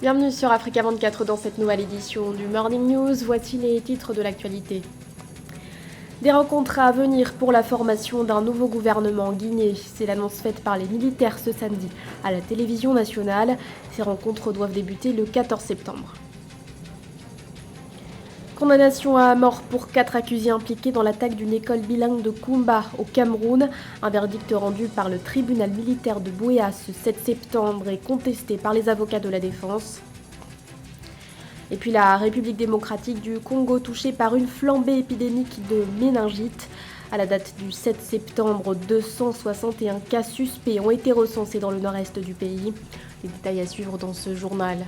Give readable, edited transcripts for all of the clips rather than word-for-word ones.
Bienvenue sur Africa 24 dans cette nouvelle édition du Morning News. Voici les titres de l'actualité. Des rencontres à venir pour la formation d'un nouveau gouvernement en Guinée. C'est l'annonce faite par les militaires ce samedi à la télévision nationale. Ces rencontres doivent débuter le 14 septembre. Condamnation à mort pour 4 accusés impliqués dans l'attaque d'une école bilingue de Kumba au Cameroun. Un verdict rendu par le tribunal militaire de Buea ce 7 septembre est contesté par les avocats de la défense. Et puis la République démocratique du Congo touchée par une flambée épidémique de méningite. À la date du 7 septembre, 261 cas suspects ont été recensés dans le nord-est du pays. Les détails à suivre dans ce journal.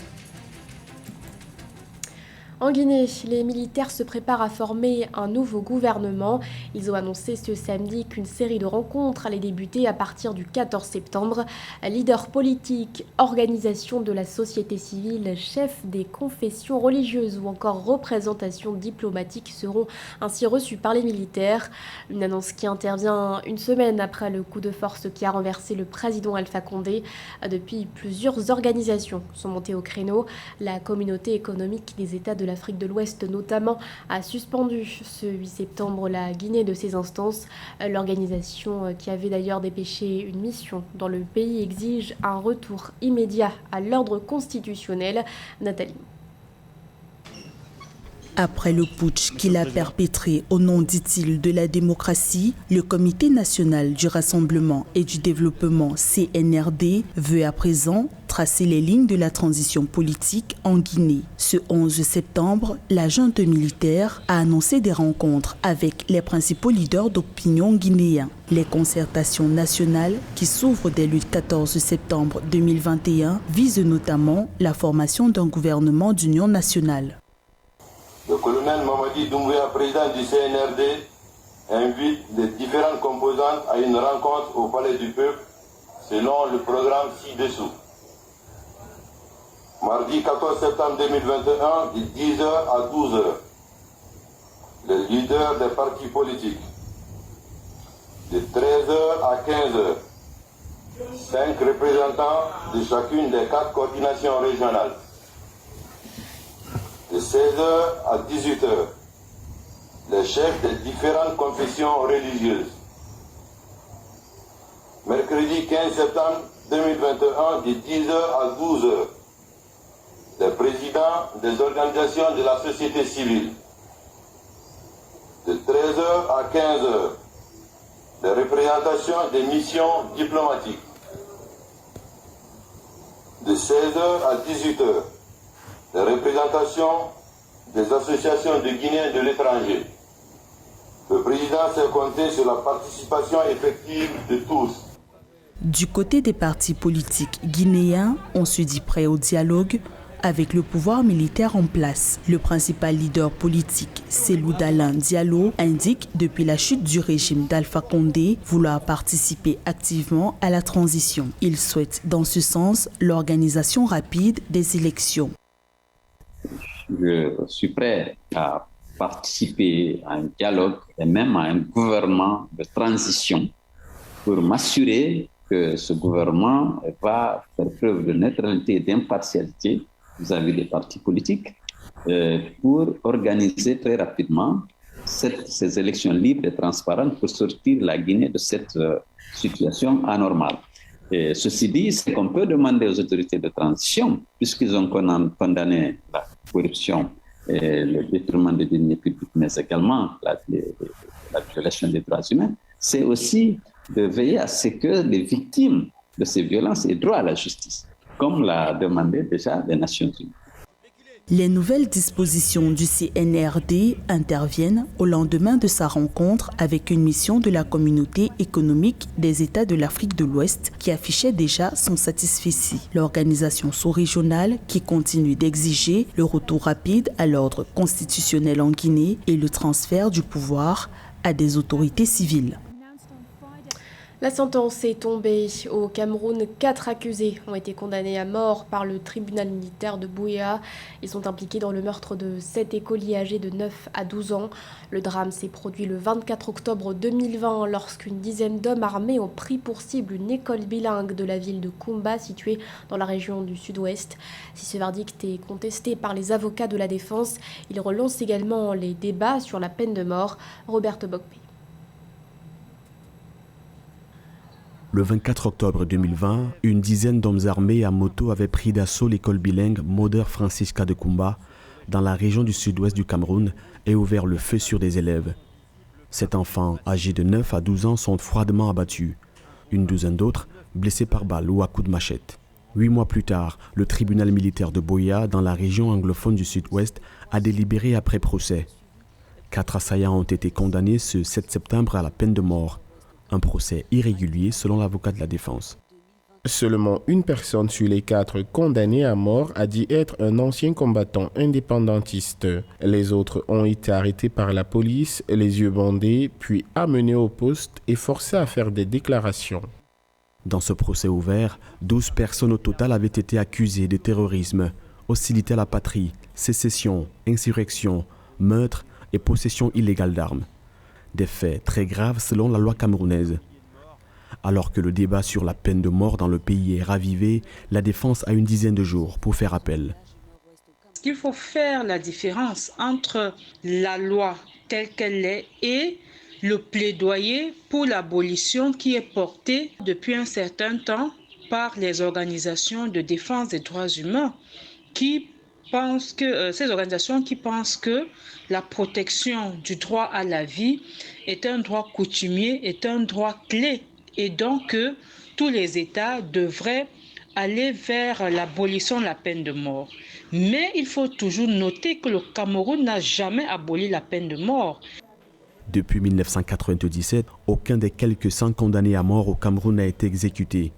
En Guinée, les militaires se préparent à former un nouveau gouvernement. Ils ont annoncé ce samedi qu'une série de rencontres allait débuter à partir du 14 septembre. Leaders politiques, organisations de la société civile, chefs des confessions religieuses ou encore représentations diplomatiques seront ainsi reçus par les militaires. Une annonce qui intervient une semaine après le coup de force qui a renversé le président Alpha Condé. Depuis, plusieurs organisations sont montées au créneau. La communauté économique des États de l'Afrique de l'Ouest notamment a suspendu ce 8 septembre la Guinée de ses instances. L'organisation qui avait d'ailleurs dépêché une mission dans le pays exige un retour immédiat à l'ordre constitutionnel. Nathalie. Après le putsch qu'il a perpétré au nom, dit-il, de la démocratie, le Comité national du rassemblement et du développement CNRD veut à présent tracer les lignes de la transition politique en Guinée. Ce 11 septembre, la junte militaire a annoncé des rencontres avec les principaux leaders d'opinion guinéens. Les concertations nationales qui s'ouvrent dès le 14 septembre 2021 visent notamment la formation d'un gouvernement d'union nationale. Le colonel Mamadi Doumbouya, président du CNRD, invite les différentes composantes à une rencontre au Palais du Peuple selon le programme ci-dessous. Mardi 14 septembre 2021, de 10h à 12h, les leaders des partis politiques. De 13h à 15h, 5 représentants de chacune des 4 coordinations régionales. De 16h à 18h, les chefs des différentes confessions religieuses. Mercredi 15 septembre 2021, de 10h à 12h, les présidents des organisations de la société civile. De 13h à 15h, les représentations des missions diplomatiques. De 16h à 18h, les représentations des associations de Guinéens de l'étranger. Le président s'est compté sur la participation effective de tous. Du côté des partis politiques guinéens, on se dit prêt au dialogue avec le pouvoir militaire en place. Le principal leader politique, Cellou Dalein Diallo, indique depuis la chute du régime d'Alpha Condé vouloir participer activement à la transition. Il souhaite dans ce sens l'organisation rapide des élections. Je suis prêt à participer à un dialogue et même à un gouvernement de transition pour m'assurer que ce gouvernement va faire preuve de neutralité et d'impartialité vis-à-vis des partis politiques pour organiser très rapidement ces élections libres et transparentes pour sortir la Guinée de cette situation anormale. Et ceci dit, c'est qu'on peut demander aux autorités de transition, puisqu'ils ont condamné la corruption et le détournement des deniers publics, mais également la violation des droits humains, c'est aussi de veiller à ce que les victimes de ces violences aient droit à la justice, comme l'a demandé déjà les Nations Unies. Les nouvelles dispositions du CNRD interviennent au lendemain de sa rencontre avec une mission de la communauté économique des États de l'Afrique de l'Ouest qui affichait déjà son satisfecit. L'organisation sous-régionale qui continue d'exiger le retour rapide à l'ordre constitutionnel en Guinée et le transfert du pouvoir à des autorités civiles. La sentence est tombée. Au Cameroun, 4 accusés ont été condamnés à mort par le tribunal militaire de Buea. Ils sont impliqués dans le meurtre de 7 écoliers âgés de 9 à 12 ans. Le drame s'est produit le 24 octobre 2020 lorsqu'une dizaine d'hommes armés ont pris pour cible une école bilingue de la ville de Kumba située dans la région du sud-ouest. Si ce verdict est contesté par les avocats de la défense, il relance également les débats sur la peine de mort. Roberto Bocpe. Le 24 octobre 2020, une dizaine d'hommes armés à moto avaient pris d'assaut l'école bilingue Mother Francisca de Kumba, dans la région du sud-ouest du Cameroun, et ouvert le feu sur des élèves. 7 enfants âgés de 9 à 12 ans sont froidement abattus. Une douzaine d'autres blessés par balle ou à coups de machette. 8 mois plus tard, le tribunal militaire de Buea, dans la région anglophone du sud-ouest, a délibéré après procès. 4 assaillants ont été condamnés ce 7 septembre à la peine de mort. Un procès irrégulier selon l'avocat de la défense. Seulement une personne sur les 4 condamnés à mort a dit être un ancien combattant indépendantiste. Les autres ont été arrêtés par la police, les yeux bandés, puis amenés au poste et forcés à faire des déclarations. Dans ce procès ouvert, 12 personnes au total avaient été accusées de terrorisme, hostilité à la patrie, sécession, insurrection, meurtre et possession illégale d'armes. Des faits très graves selon la loi camerounaise. Alors que le débat sur la peine de mort dans le pays est ravivé, la défense a une dizaine de jours pour faire appel. Il faut faire la différence entre la loi telle qu'elle est et le plaidoyer pour l'abolition qui est porté depuis un certain temps par les organisations de défense des droits humains ces organisations qui pensent que la protection du droit à la vie est un droit coutumier, est un droit clé, et donc que tous les États devraient aller vers l'abolition de la peine de mort. Mais il faut toujours noter que le Cameroun n'a jamais aboli la peine de mort. Depuis 1997, aucun des quelques 100 condamnés à mort au Cameroun n'a été exécuté.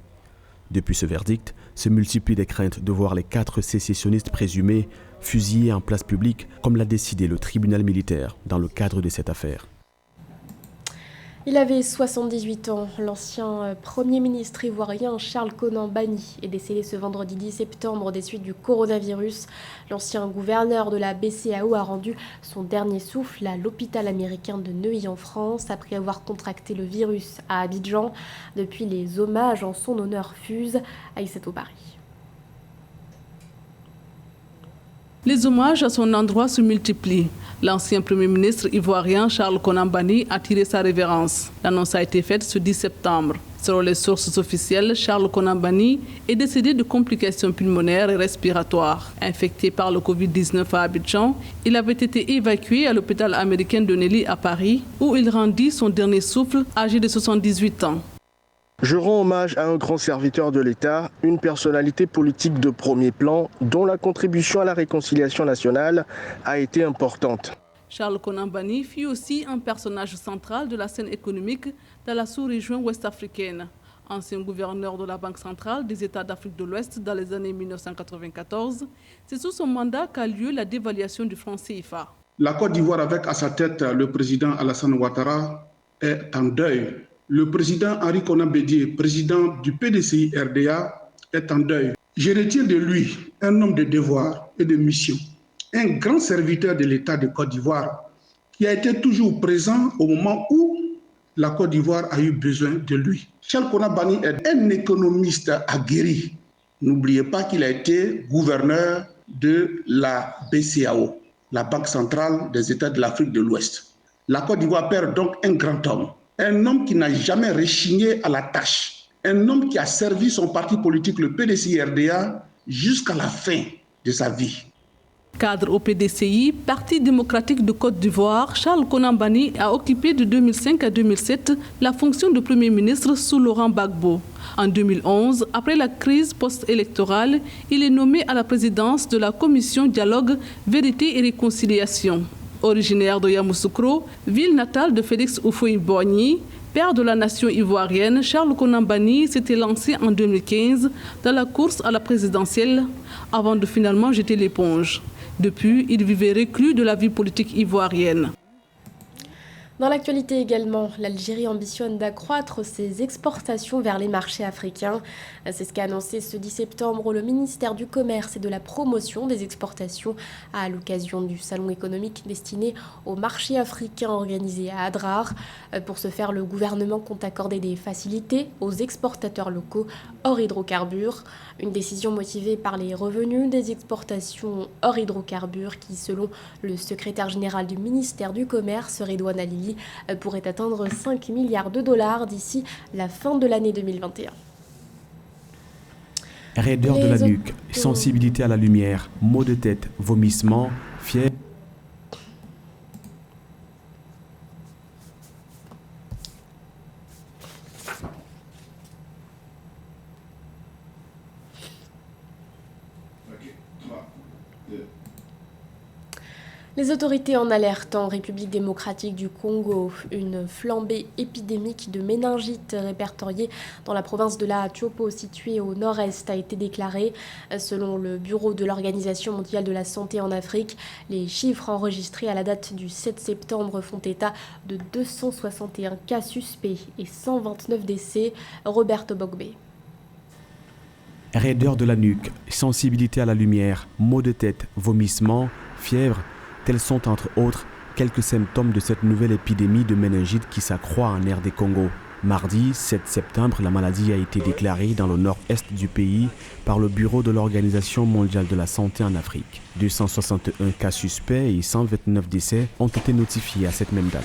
Depuis ce verdict, se multiplient les craintes de voir les 4 sécessionnistes présumés fusillés en place publique, comme l'a décidé le tribunal militaire dans le cadre de cette affaire. Il avait 78 ans. L'ancien Premier ministre ivoirien Charles Konan Banny est décédé ce vendredi 10 septembre des suites du coronavirus. L'ancien gouverneur de la BCAO a rendu son dernier souffle à l'hôpital américain de Neuilly en France après avoir contracté le virus à Abidjan. Depuis, les hommages en son honneur fusent. Aïssatou Paris. Les hommages à son endroit se multiplient. L'ancien Premier ministre ivoirien Charles Konan Banny a tiré sa révérence. L'annonce a été faite ce 10 septembre. Selon les sources officielles, Charles Konan Banny est décédé de complications pulmonaires et respiratoires. Infecté par le Covid-19 à Abidjan, il avait été évacué à l'hôpital américain de Neuilly à Paris, où il rendit son dernier souffle, âgé de 78 ans. Je rends hommage à un grand serviteur de l'État, une personnalité politique de premier plan dont la contribution à la réconciliation nationale a été importante. Charles Konan Banny fut aussi un personnage central de la scène économique dans la sous-région ouest-africaine. Ancien gouverneur de la Banque centrale des États d'Afrique de l'Ouest dans les années 1994, c'est sous son mandat qu'a lieu la dévaluation du franc CFA. La Côte d'Ivoire, avec à sa tête le président Alassane Ouattara, est en deuil. Le président Henri Konan Bédié, président du PDCI RDA, est en deuil. Je retiens de lui un homme de devoir et de mission, un grand serviteur de l'État de Côte d'Ivoire qui a été toujours présent au moment où la Côte d'Ivoire a eu besoin de lui. Charles Konan Banny est un économiste aguerri. N'oubliez pas qu'il a été gouverneur de la BCAO, la Banque centrale des États de l'Afrique de l'Ouest. La Côte d'Ivoire perd donc un grand homme. Un homme qui n'a jamais rechigné à la tâche. Un homme qui a servi son parti politique, le PDCI-RDA, jusqu'à la fin de sa vie. Cadre au PDCI, Parti démocratique de Côte d'Ivoire, Charles Konan Banny a occupé de 2005 à 2007 la fonction de Premier ministre sous Laurent Gbagbo. En 2011, après la crise post-électorale, il est nommé à la présidence de la commission Dialogue, Vérité et Réconciliation. Originaire de Yamoussoukro, ville natale de Félix Houphouët-Boigny, père de la nation ivoirienne, Charles Konan Banny s'était lancé en 2015 dans la course à la présidentielle avant de finalement jeter l'éponge. Depuis, il vivait reclus de la vie politique ivoirienne. Dans l'actualité également, l'Algérie ambitionne d'accroître ses exportations vers les marchés africains. C'est ce qu'a annoncé ce 10 septembre le ministère du Commerce et de la Promotion des exportations à l'occasion du salon économique destiné aux marchés africains organisé à Adrar. Pour ce faire, le gouvernement compte accorder des facilités aux exportateurs locaux hors hydrocarbures. Une décision motivée par les revenus des exportations hors hydrocarbures qui, selon le secrétaire général du ministère du Commerce, Redouane Alili, pourrait atteindre 5 milliards de dollars d'ici la fin de l'année 2021. Raideur de la nuque, sensibilité à la lumière, maux de tête, vomissements, fièvre. Les autorités en alerte en République démocratique du Congo. Une flambée épidémique de méningite répertoriée dans la province de la Chopo, située au nord-est, a été déclarée. Selon le bureau de l'Organisation mondiale de la santé en Afrique, les chiffres enregistrés à la date du 7 septembre font état de 261 cas suspects et 129 décès. Roberto Bogbe. Raideur de la nuque, sensibilité à la lumière, maux de tête, vomissements, fièvre. Tels sont entre autres quelques symptômes de cette nouvelle épidémie de méningite qui s'accroît en RD Congo. Mardi 7 septembre, la maladie a été déclarée dans le nord-est du pays par le bureau de l'Organisation mondiale de la santé en Afrique. 261 cas suspects et 129 décès ont été notifiés à cette même date.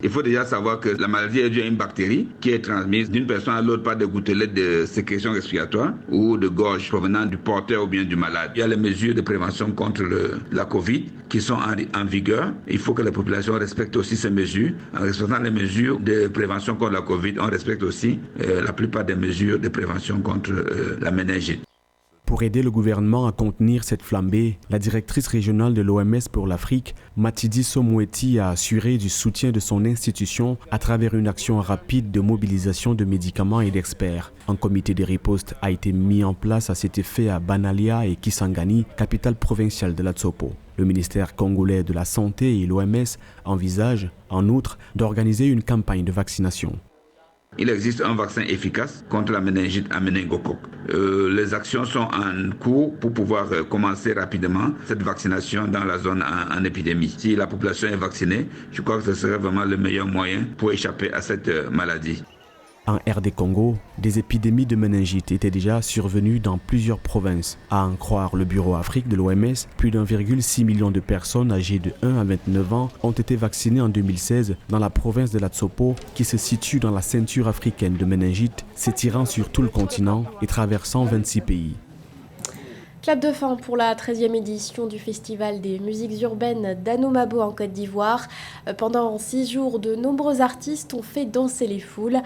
Il faut déjà savoir que la maladie est due à une bactérie qui est transmise d'une personne à l'autre par des gouttelettes de sécrétion respiratoire ou de gorge provenant du porteur ou bien du malade. Il y a les mesures de prévention contre la Covid qui sont en vigueur. Il faut que la population respecte aussi ces mesures. En respectant les mesures de prévention contre la Covid, on respecte aussi la plupart des mesures de prévention contre la méningite. Pour aider le gouvernement à contenir cette flambée, la directrice régionale de l'OMS pour l'Afrique, Matidi Somoueti, a assuré du soutien de son institution à travers une action rapide de mobilisation de médicaments et d'experts. Un comité de riposte a été mis en place à cet effet à Banalia et Kisangani, capitale provinciale de la Tsopo. Le ministère congolais de la Santé et l'OMS envisagent, en outre, d'organiser une campagne de vaccination. Il existe un vaccin efficace contre la méningite à méningocoque. Les actions sont en cours pour pouvoir commencer rapidement cette vaccination dans la zone en épidémie. Si la population est vaccinée, je crois que ce serait vraiment le meilleur moyen pour échapper à cette maladie. En RD Congo, des épidémies de méningite étaient déjà survenues dans plusieurs provinces. À en croire le Bureau Afrique de l'OMS, plus d'1,6 million de personnes âgées de 1 à 29 ans ont été vaccinées en 2016 dans la province de la Tsopo, qui se situe dans la ceinture africaine de méningite, s'étirant sur tout le continent et traversant 26 pays. Clap de fin pour la 13e édition du Festival des musiques urbaines d'Anoumabo en Côte d'Ivoire. Pendant 6 jours, de nombreux artistes ont fait danser les foules.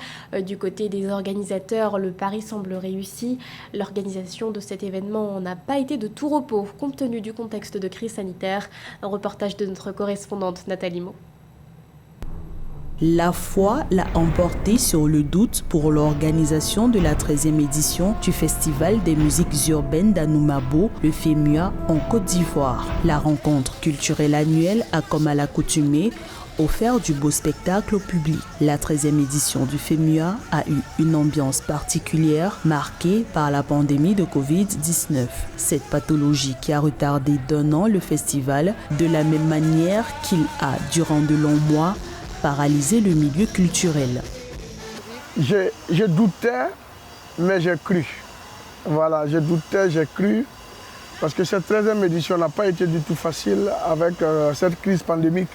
Du côté des organisateurs, le pari semble réussi. L'organisation de cet événement n'a pas été de tout repos, compte tenu du contexte de crise sanitaire. Un reportage de notre correspondante Nathalie Mo. La foi l'a emporté sur le doute pour l'organisation de la 13e édition du Festival des musiques urbaines d'Anoumabo, le FEMUA, en Côte d'Ivoire. La rencontre culturelle annuelle a, comme à l'accoutumée, offert du beau spectacle au public. La 13e édition du FEMUA a eu une ambiance particulière marquée par la pandémie de Covid-19. Cette pathologie qui a retardé d'1 an le festival, de la même manière qu'il a, durant de longs mois, paralysé le milieu culturel. Je doutais, mais j'ai cru. Voilà, je doutais, j'ai cru. Parce que cette 13e édition n'a pas été du tout facile avec cette crise pandémique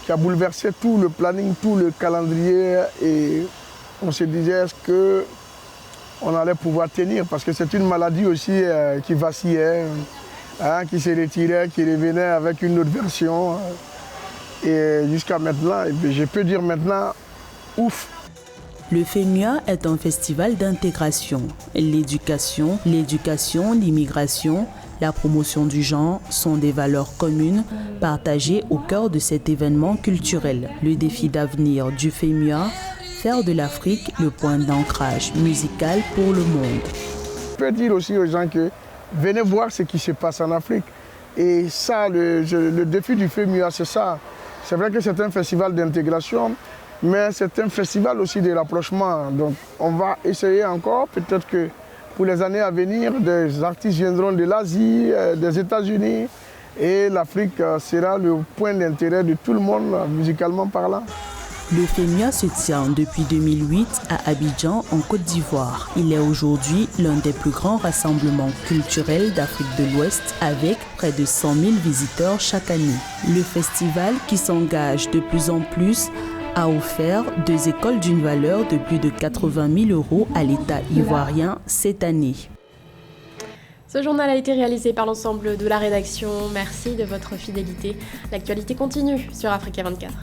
qui a bouleversé tout le planning, tout le calendrier. Et on se disait, est-ce qu'on allait pouvoir tenir? Parce que c'est une maladie aussi qui vacillait, qui se retirait, qui revenait avec une autre version. Et jusqu'à maintenant, je peux dire maintenant, ouf. Le FEMUA est un festival d'intégration. L'éducation, l'immigration, la promotion du genre sont des valeurs communes partagées au cœur de cet événement culturel. Le défi d'avenir du FEMUA, faire de l'Afrique le point d'ancrage musical pour le monde. Je peux dire aussi aux gens que venez voir ce qui se passe en Afrique. Et ça, le défi du FEMUA, c'est ça. C'est vrai que c'est un festival d'intégration, mais c'est un festival aussi de rapprochement. Donc on va essayer encore, peut-être que pour les années à venir, des artistes viendront de l'Asie, des États-Unis, et l'Afrique sera le point d'intérêt de tout le monde, musicalement parlant. Le FEMIA se tient depuis 2008 à Abidjan, en Côte d'Ivoire. Il est aujourd'hui l'un des plus grands rassemblements culturels d'Afrique de l'Ouest, avec près de 100 000 visiteurs chaque année. Le festival, qui s'engage de plus en plus, a offert 2 écoles d'une valeur de plus de 80 000 € à l'État ivoirien cette année. Ce journal a été réalisé par l'ensemble de la rédaction. Merci de votre fidélité. L'actualité continue sur Africa 24.